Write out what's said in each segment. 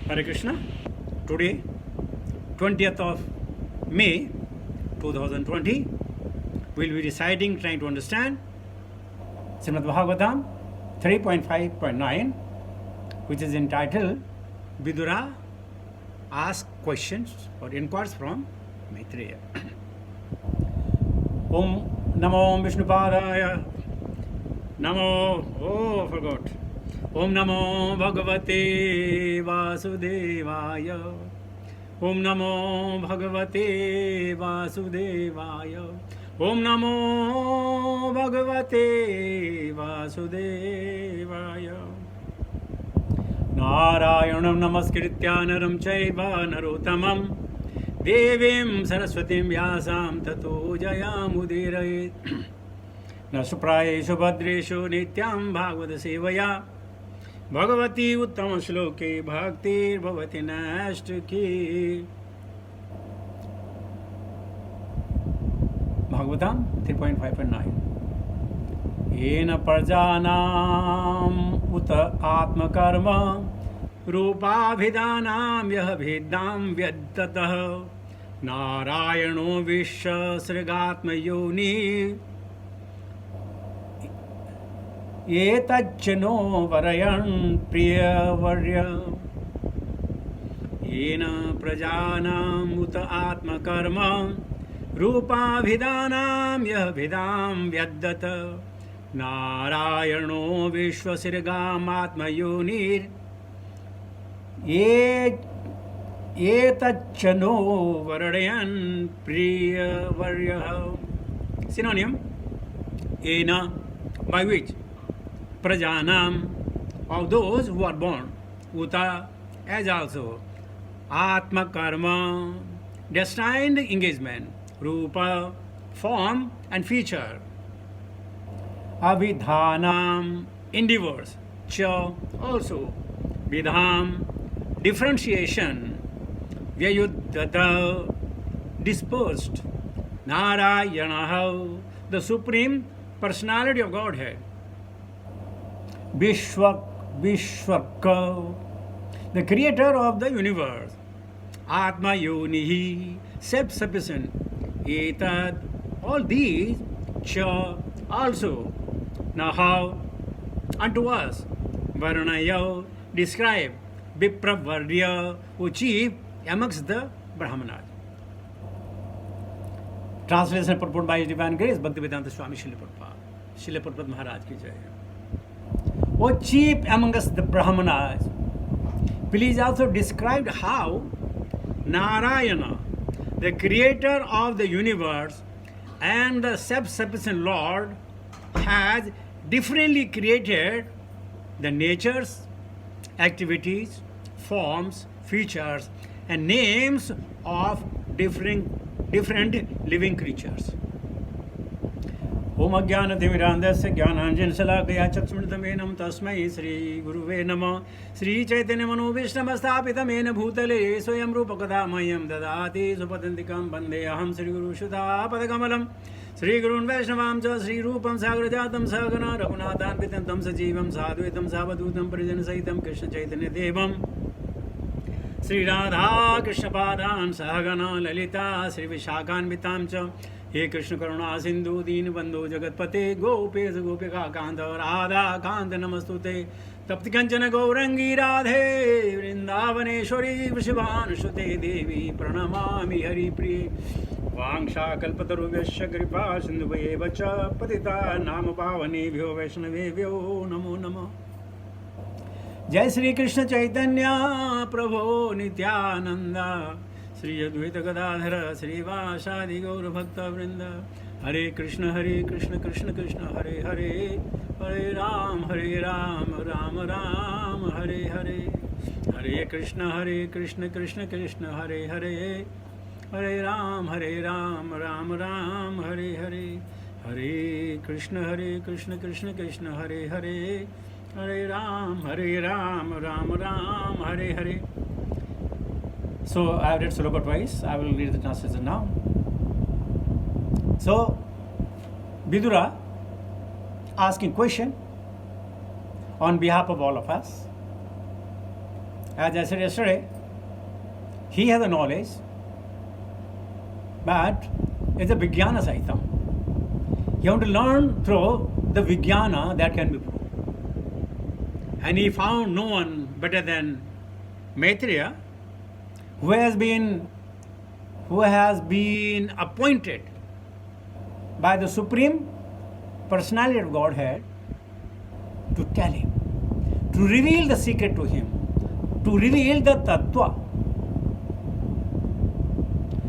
Hare Krishna. Today, 20th of May 2020, we'll be reciting, trying to understand Srimad Bhagavatam 3.5.9, which is entitled Vidura Ask Questions or Inquiries from Maitreya. Om Namo Vishnupadaya Namo, forgot. Om Namo Bhagavate Vasudevaya. Om Namo Bhagavate Vasudevaya. Om Namo Bhagavate Vasudevaya. Narayanam Namaskritya Naram Chaiva Narottamam Devim Saraswatim Vyasam Tato Jayamudiraye न सुप्रायेषु भद्रेषु नित्यं भागवत सेवया भगवती उत्तम श्लोके भक्तिर्भवति नैष्ठिकी. भागवतम 3.5.9 येन प्रजानाम् उत आत्मकर्म रूपाभिधानां यः भेदां व्यदतः नारायणो विश्वसृगात्मयोनि एतच्चनो वरयन् प्रियवर्य येन प्रजानाम् उत आत्मकर्म रूपाभिधानां यः भेदां व्यदत नारायणो विश्वसिर्गामात्मयोनिर् एतच्चनो वरयन् प्रियवर्यः. Synonym: yen, by which, prajanam, of those who are born, uta, as also, atma karma, destined engagement, rupa, form and feature, abhidhanam, endeavors, cha, also, vidham, differentiation, vyayuddhata, dispersed, narayana, the supreme personality of Godhead, Vishwaka, the creator of the universe, Atma Yonihi, self-sufficient, Etad, all these, Cha, also, Nahav, unto us, Varunaya, describe, Vipravarya, who chief amongst the Brahmanas. Translation purport by His Divine Grace, Bhaktivedanta Swami Srila Prabhupada. Srila Prabhupada Maharaj ki jai. O chief amongst the Brahmanas, please also describe how Narayana, the creator of the universe and the self-sufficient Lord, has differently created the natures, activities, forms, features, and names of different living creatures. ओम अज्ञानतिमिरान्धस्य ज्ञानाञ्जनशलाकया चक्षुरुन्मिलितं तस्मै श्रीगुरुवे नमः. श्रीचैतन्यमनोभीष्टं भूतले स्वयं रूपकदा मह्यं ददाति सुपदन्तिकं वन्देऽहं श्रीगुरुसुधापदकमलं. श्रीगुरून् वैष्णवां च श्रीरूपं साग्रजातं सहगणा रघुनाथान्वितं तं सजीवं साद्वैतं सावधूतं परिजनसहितं कृष्णचैतन्यदेवं श्रीराधाकृष्णपादान् सहगणा ललिता श्रीविशाखान्वितां च. हे कृष्ण करुणा सिंधु दीनबंधु जगतपते गोपेश गोपिका कांत राधा कांत नमस्तुते. तप्त कंचन गौरंगी राधे वृंदावनेश्वरी वृषभानुसुते देवी प्रणमामि हरिप्रिये. वाञ्छाकल्पतरुभ्यश्च कृपा सिन्धुभ्येव च पतितानां पावनेभ्यो वैष्णवेभ्यो नमो नमः. जय श्री कृष्ण चैतन्य प्रभो नित्यानंद श्री अद्वैत गदाधर श्रीवासादि गौर भक्त वृंद. हरे कृष्ण कृष्ण कृष्ण हरे हरे, हरे राम राम राम हरे हरे. हरे कृष्ण कृष्ण कृष्ण हरे हरे, हरे राम राम राम हरे हरे. हरे कृष्ण कृष्ण कृष्ण हरे हरे, हरे Ram Ram Ram Hare Hare. So I have read Sloka twice. I will read the translation now. So Vidura asking question on behalf of all of us. As I said yesterday, he has the knowledge, but it's a Vijnana Sahitam. You have to learn through the Vijnana that can be proved. And he found no one better than Maitreya, who has been appointed by the Supreme Personality of Godhead to tell him, to reveal the secret to him, to reveal the Tattva.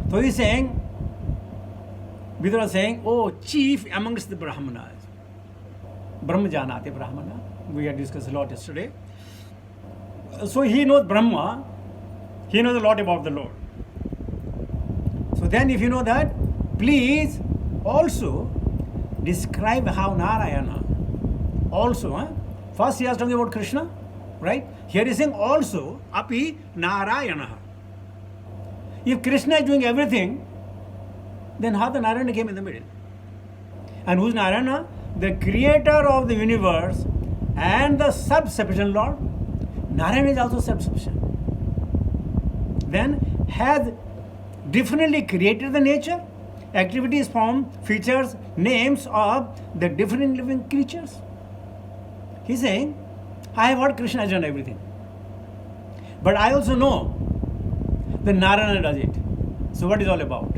So he's saying, Vidura is saying, oh, chief amongst the Brahmanas. Brahmajanate Brahmana. We had discussed a lot yesterday. So he knows Brahma, he knows a lot about the Lord. So then if you know that, please also describe how Narayana also, first he was talking about Krishna, right? Here he is saying also, api Narayana. If Krishna is doing everything, then how the Narayana came in the middle? And who's Narayana? The creator of the universe and the self-sufficient Lord. Narayana is also self-sufficient. Then has differently created the nature, activities, form, features, names of the different living creatures. He's saying, I have heard Krishna has done everything. But I also know that Narayana does it. So what is all about?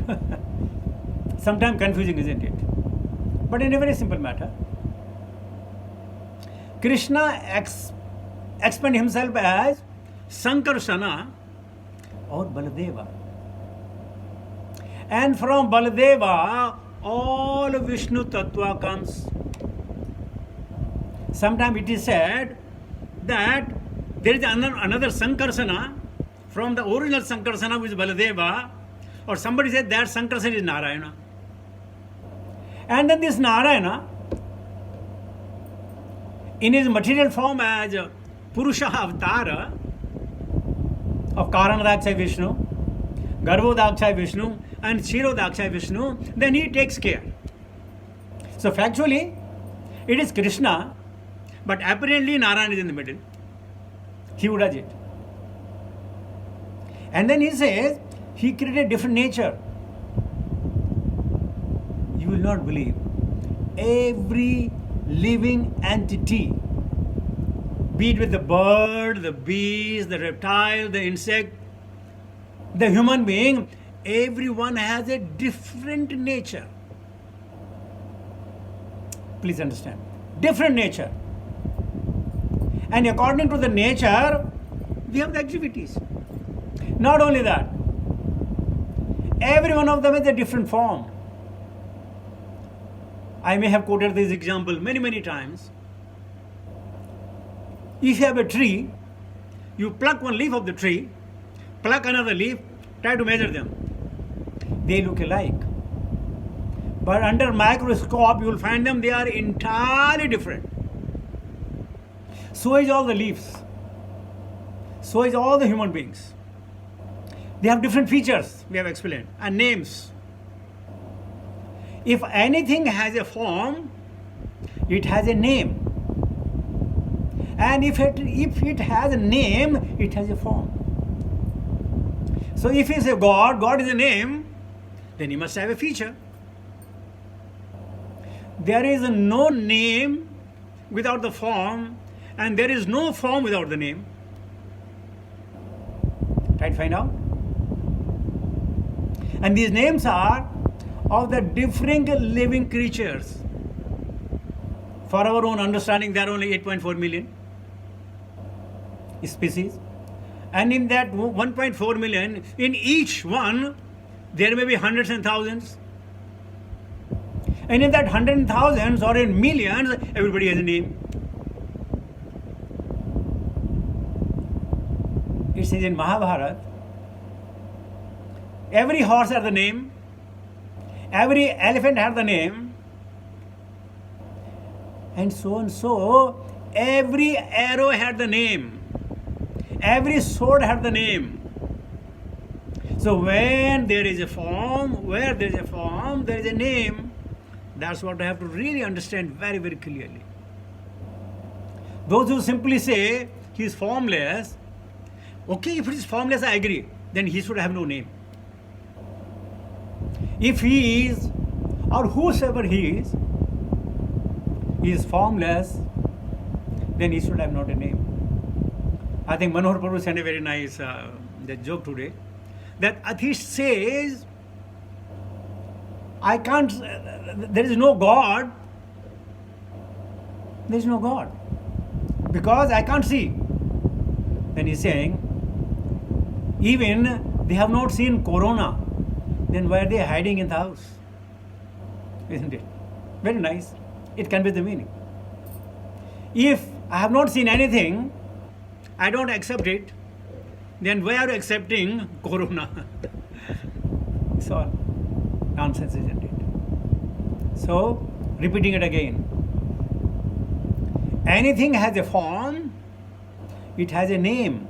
Sometimes confusing, isn't it? But in a very simple matter, Krishna explained himself as Sankarsana or Baladeva. And from Baladeva, all Vishnu Tattva comes. Sometimes it is said that there is another Sankarsana from the original Sankarsana, which is Baladeva, or somebody said that Sankarsana is Narayana. And then this Narayana, in his material form as Purusha Avatara of Karanadakshay Vishnu, Garbhodakshay Vishnu, and Kshirodakshay Vishnu, then he takes care. So factually, it is Krishna, but apparently Narayana is in the middle. He who does it. And then he says, he created different nature. You will not believe. Every living entity, be it with the bird, the bees, the reptile, the insect, the human being, everyone has a different nature. Please understand. Different nature. And according to the nature, we have the activities. Not only that, every one of them has a different form. I may have quoted this example many times. If you have a tree, you pluck one leaf of the tree, pluck another leaf, try to measure them. They look alike. But under microscope, you will find them, they are entirely different. So is all the leaves. So is all the human beings. They have different features, we have explained, and names. If anything has a form, it has a name. And if it has a name, it has a form. So if you say God is a name, then he must have a feature. There is no name without the form, and there is no form without the name. Try to find out. And these names are of the different living creatures. For our own understanding, there are only 8.4 million species. And in that 1.4 million, in each one, there may be hundreds and thousands. And in that hundreds and thousands or in millions, everybody has a name. It says in Mahabharata, every horse has the name, every elephant has the name, and so, every arrow had the name, every sword had the name. So when there is a form, where there is a form, there is a name. That's what I have to really understand very clearly. Those who simply say he is formless, Okay, if it is formless, I agree. Then he should have no name. If he is, or whosoever he is formless, then he should have not a name. I think Manohar Prabhu sent a very nice the joke today, that atheist says, I can't, there is no God, there is no God, because I can't see. Then he's saying, even they have not seen Corona, then why are they hiding in the house? Isn't it? Very nice. It can be the meaning. If I have not seen anything, I don't accept it, then why are you accepting Corona? It's all nonsense, isn't it? So, repeating it again. Anything has a form, it has a name.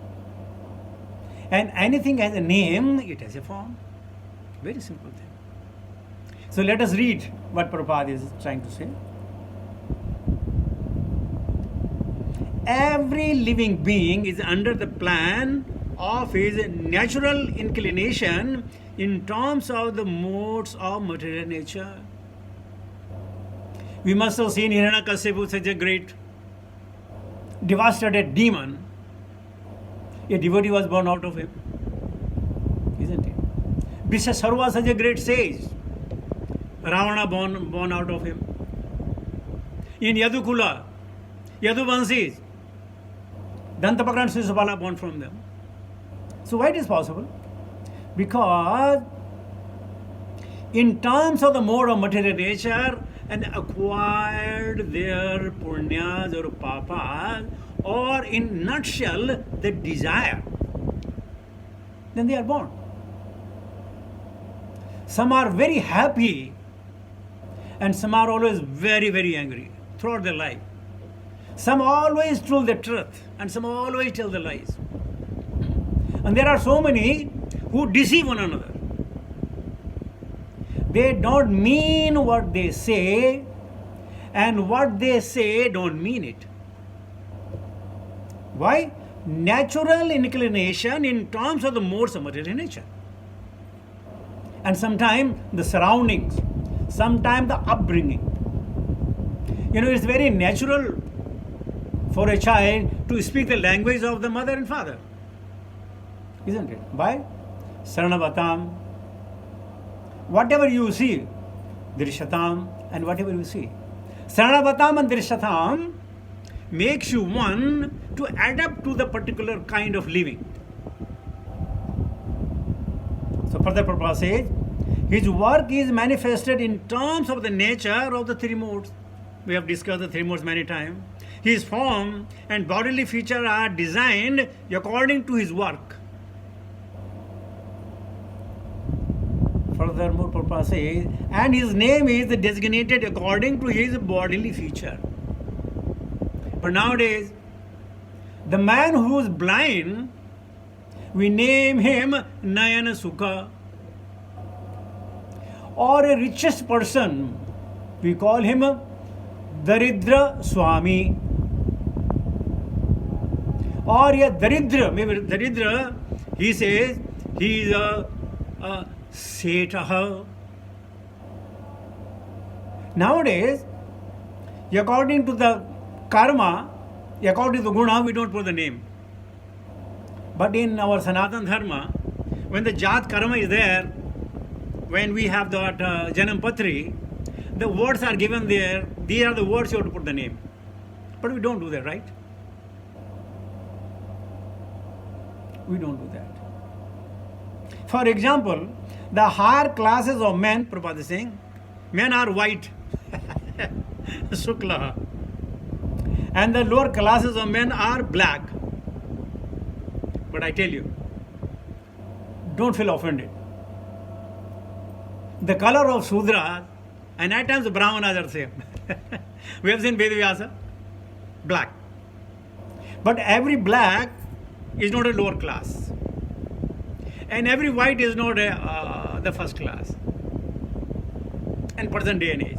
And anything has a name, it has a form. Very simple thing. So let us read what Prabhupada is trying to say. Every living being is under the plan of his natural inclination in terms of the modes of material nature. We must have seen Hiranyakashipu, such a great devastated demon. A devotee was born out of him, isn't it? Bisasarva, such a great sage. Ravana born out of him. In Yadukula, Yaduvansis, Dantapakra and Sisupala born from them. So why it is possible? Because in terms of the mode of material nature and acquired their punyas or papas, or in nutshell, the desire, then they are born. Some are very happy and some are always very, very angry throughout their life. Some always tell the truth and some always tell the lies. And there are so many who deceive one another. They don't mean what they say, and what they say don't mean it. Why? Natural inclination in terms of the modes of material nature. And sometimes the surroundings, sometimes the upbringing. You know, it's very natural for a child to speak the language of the mother and father. Isn't it? Why? Saranavatam. Whatever you see, Dirishatam, and whatever you see. Saranavatam and Dirishatam makes you one to adapt to the particular kind of living. So further Prabhupada says, his work is manifested in terms of the nature of the three modes. We have discussed the three modes many times. His form and bodily feature are designed according to his work. Furthermore, Prabhupada says, and his name is designated according to his bodily feature. But nowadays, the man who is blind, we name him Nayana Sukha. Or a richest person, we call him Daridra Swami. Or a Daridra, maybe Daridra, he says he is a Setaha. Nowadays, according to the karma, according to the guna, we don't put the name. But in our Sanatana Dharma, when the Jat karma is there, when we have that Janam Patri, the words are given there. These are the words you have to put the name. But we don't do that, right? We don't do that. For example, the higher classes of men, Prabhupada is saying, men are white, Shukla. And the lower classes of men are black. But I tell you, don't feel offended. The color of Sudra, and at times the Brahmanas are same. We have seen Vedavyasa, black. But every black is not a lower class. And every white is not the first class. In present day and age.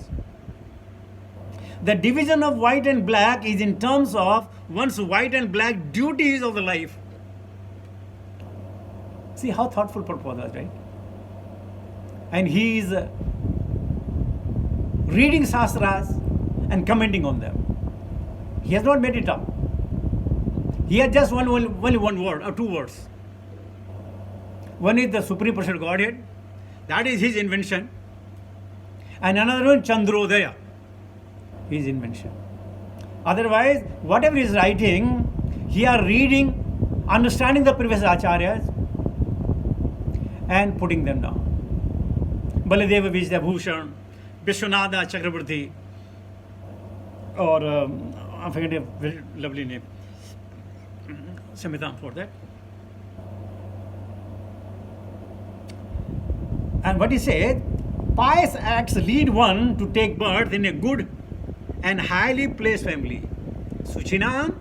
The division of white and black is in terms of one's white and black duties of the life. See how thoughtful Prabhupada was, right? And he is reading Shastras and commenting on them. He has not made it up. He has just only one word or two words. One is the Supreme Personal Godhead. That is his invention. And another one, Chandrodaya, his invention. Otherwise, whatever he is writing, he are reading, understanding the previous acharyas and putting them down. Baladeva Vidyabhushan, Vishwanatha Chakravarti, or I forget a very lovely name, Samhitam for that. And what he said, pious acts lead one to take birth in a good and highly placed family. Suchinam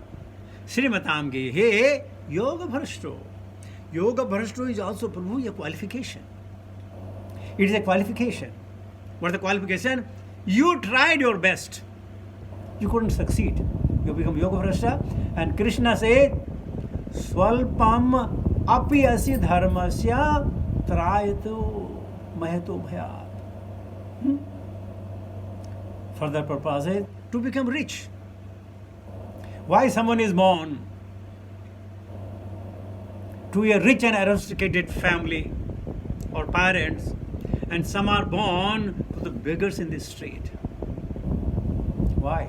Srimatam Ge He Yoga Bharashto. Yoga Bharashto is also, Prabhu, a qualification. It is a qualification. What is the qualification? You tried your best. You couldn't succeed. You become Yoga Bharashta. And Krishna said, Swalpam api asi dharmasya trayato mahato bhayat. Further purpose is to become rich. Why someone is born to a rich and aristocrated family or parents, and some are born to the beggars in the street? Why?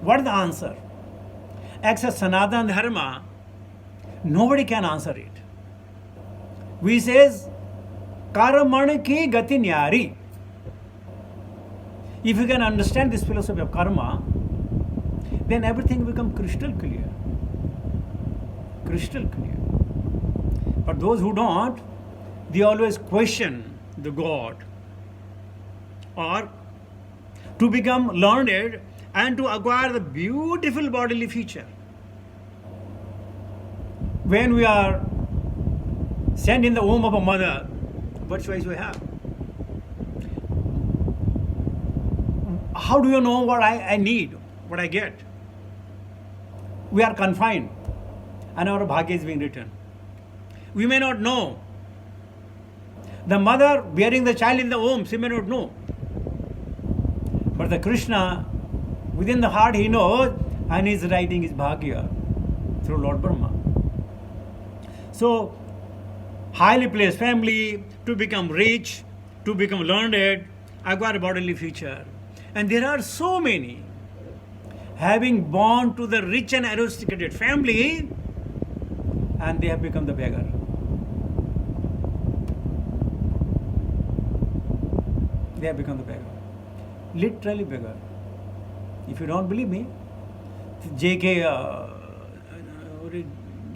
What is the answer? Except Sanatana Dharma, nobody can answer it. We says, Karmana ki gati nyari. If you can understand this philosophy of karma, then everything becomes crystal clear. Crystal clear. But those who don't, they always question the God. Or to become learned and to acquire the beautiful bodily feature. When we are sent in the womb of a mother, what choice we have? How do you know what I need, what I get? We are confined and our bhagya is being written. We may not know. The mother bearing the child in the womb, she may not know. But the Krishna, within the heart, he knows, and he is writing his bhagya through Lord Brahma. So, highly placed family, to become rich, to become learned, acquire a bodily future. And there are so many having born to the rich and aristocrated family, and they have become the beggar. They have become the beggar. Literally beggar. If you don't believe me,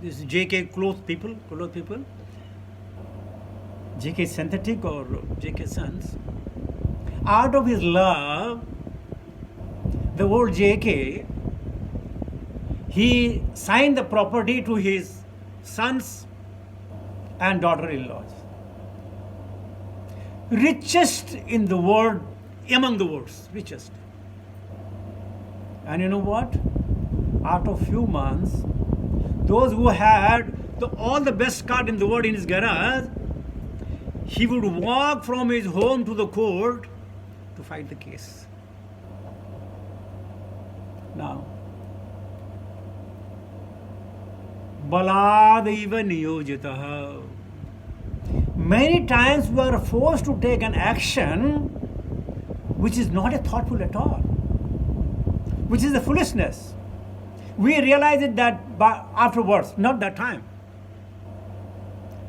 this JK cloth people, JK Synthetic or JK Sons, out of his love, the old JK, he signed the property to his sons and daughter-in-laws. Richest in the world, among the worlds, richest. And you know what? After a few months, those who had all the best cart in the world in his garage, he would walk from his home to the court to fight the case. Now, Baladaiva niyojitaha. Many times we are forced to take an action which is not a thoughtful at all, which is a foolishness. We realize it that afterwards, not that time.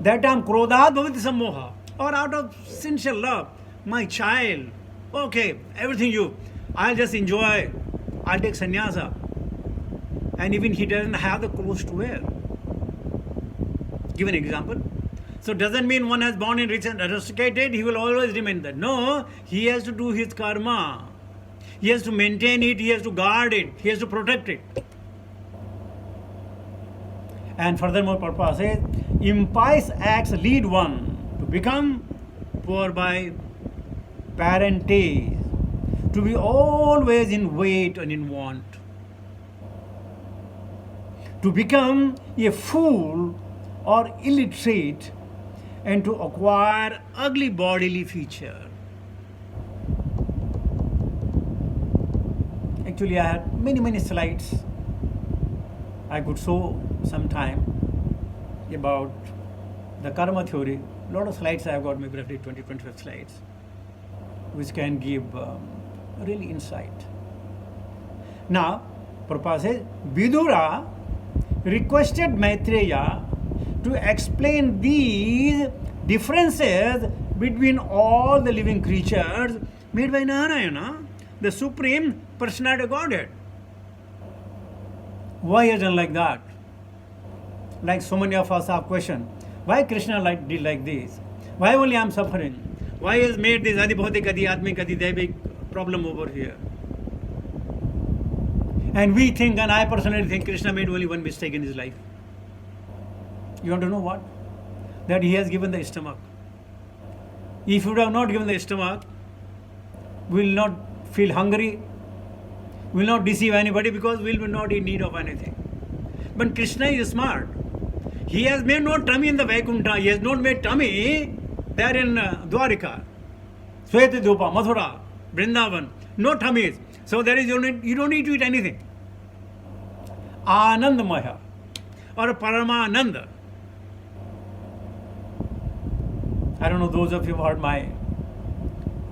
That time, krodhat bhavati sammoha, or out of sincere love, my child, okay, everything I'll just enjoy, I'll take sannyasa. And even he doesn't have the clothes to wear. Give an example. So doesn't mean one has born in rich and aristocrated, he will always remain that. No, he has to do his karma. He has to maintain it, he has to guard it, he has to protect it. And furthermore, Prabhupada says, impious acts lead one to become poor by parentage, to be always in wait and in want, to become a fool or illiterate and to acquire ugly bodily feature. Actually, I had many slides I could show sometime about the karma theory. A lot of slides I have got, maybe roughly 20-25 slides, which can give really insight. Now, Prabhupada says, Vidura requested Maitreya to explain these differences between all the living creatures made by Narayana, the Supreme Personality of Godhead. Why he has done like that? Like so many of us have questioned, why Krishna did like this? Why only I am suffering? Why has made this Adi Bhautik, Adi Atmik, Adi Devik problem over here? And we think, and I personally think, Krishna made only one mistake in his life. You want to know what? That he has given the stomach. If he would have not given the stomach, we will not feel hungry, we will not deceive anybody, because we will not in need of anything. But Krishna is smart. He has made no tummy in the Vaikuntha. He has not made tummy there in Dwarika, Swetadhupa, Mathura, Vrindavan. No tummies. So there is you don't need to eat anything. Anandamaya or Paramananda. I don't know, those of you who heard my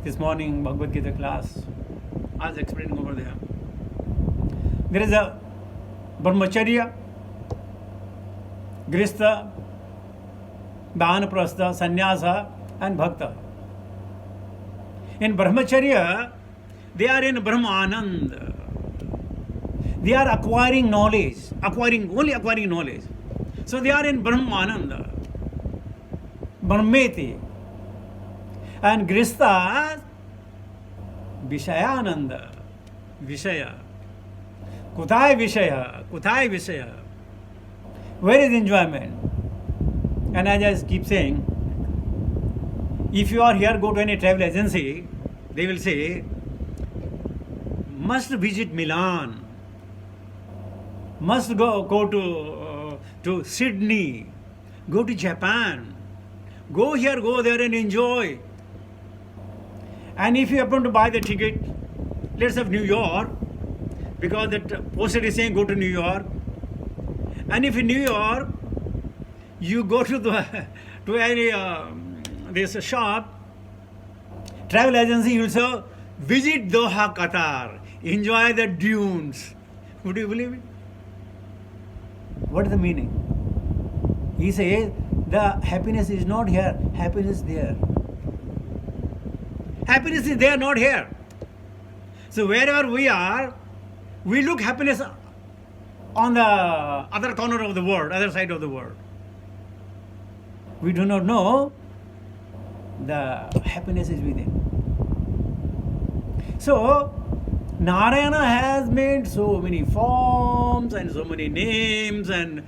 this morning Bhagavad Gita class, I was explaining over there. There is a Brahmacharya, Grihastha, Vanaprastha, Sannyasa and Bhakta. In Brahmacharya, they are in Brahmananda. They are acquiring knowledge, only acquiring knowledge. So they are in Brahmananda, Brahmeti. And Grihastha, Vishayananda, Vishaya. Kutai Vishaya. Where is enjoyment? And as I just keep saying, if you are here, go to any travel agency, they will say, must visit Milan, must go to Sydney, go to Japan, go here, go there and enjoy. And if you happen to buy the ticket, let's have New York, because that poster is saying go to New York. And if in New York you go to any this shop, travel agency, you will say visit Doha, Qatar, enjoy the dunes. Would you believe it? What is the meaning? He says the happiness is not here, happiness is there. Happiness is there, not here. So wherever we are, we look happiness on the other corner of the world, other side of the world. We do not know the happiness is within. So Narayana has made so many forms and so many names and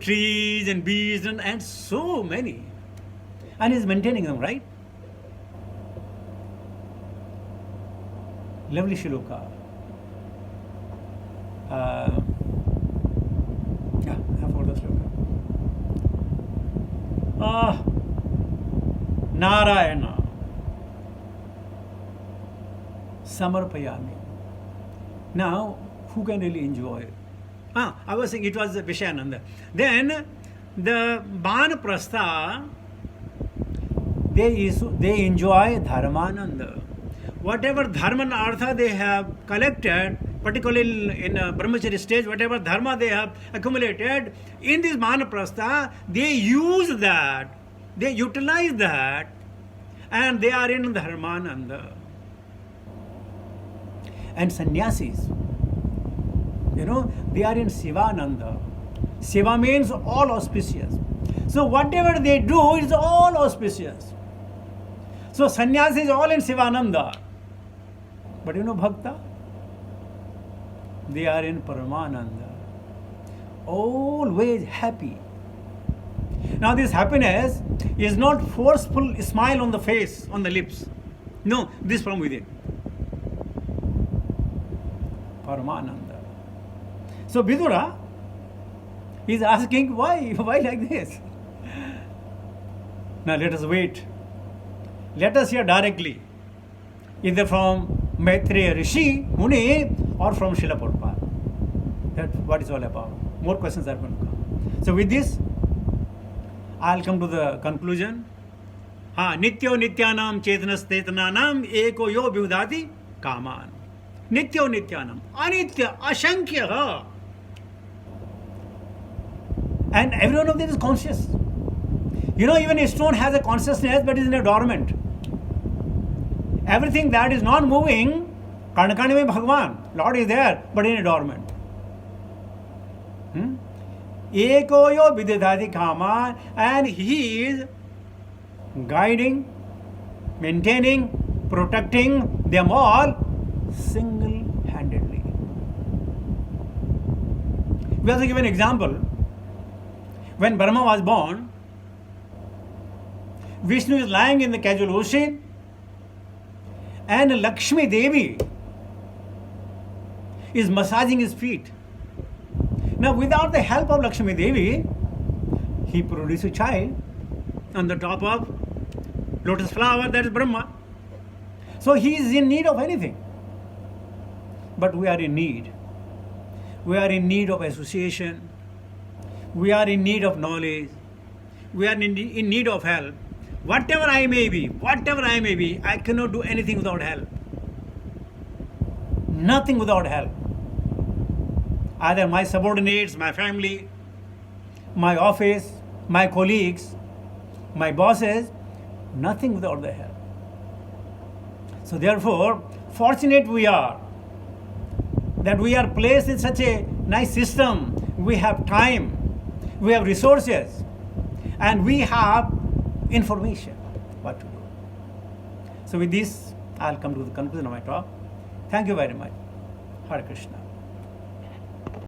trees and beasts and so many. And he is maintaining them, right? Lovely shloka. I forgot the shloka. Narayana Samarpayami. Now, who can really enjoy it? I was saying it was Vishayananda. Then the Vanaprastha, they enjoy Dharmananda. Whatever dharma and artha they have collected, particularly in a brahmacharya stage, whatever dharma they have accumulated, in this Vanaprastha, they use that, they utilize that, and they are in Dharmananda. And sannyasis, they are in Sivananda. Siva means all auspicious. So whatever they do is all auspicious. So sannyasi is all in Sivananda. But Bhakta, they are in Paramananda. Always happy. Now this happiness is not forceful smile on the face, on the lips. No, this from within. Paramananda. So Vidura is asking why like this? Now let us wait. Let us hear directly, either from Maitreya Rishi, Muni, or from Srila Prabhupada. That's what it's all about. More questions are going to come. So with this, I'll come to the conclusion. Nityo nityanam chetanas tetananam eko yo vyudhati kaman. Nityo nityanam. Anitya, ashankya. And every one of them is conscious. You know, even a stone has a consciousness but is in a dormant. Everything that is not moving, Karnakani mein Bhagwan, Lord is there, but in a dormant. Eko yo vididhati kaman, and he is guiding, maintaining, protecting them all single-handedly. We also give an example. When Brahma was born, Vishnu is lying in the casual ocean, and Lakshmi Devi is massaging his feet. Now, without the help of Lakshmi Devi, he produced a child on the top of lotus flower, that is Brahma. So he is in need of anything. But we are in need. We are in need of association. We are in need of knowledge. We are in need of help. Whatever I may be, I cannot do anything without help. Nothing without help. Either my subordinates, my family, my office, my colleagues, my bosses, nothing without their help. So therefore, fortunate we are that we are placed in such a nice system. We have time, we have resources, and we have information what to do. So with this, I'll come to the conclusion of my talk. Thank you very much. Hare Krishna.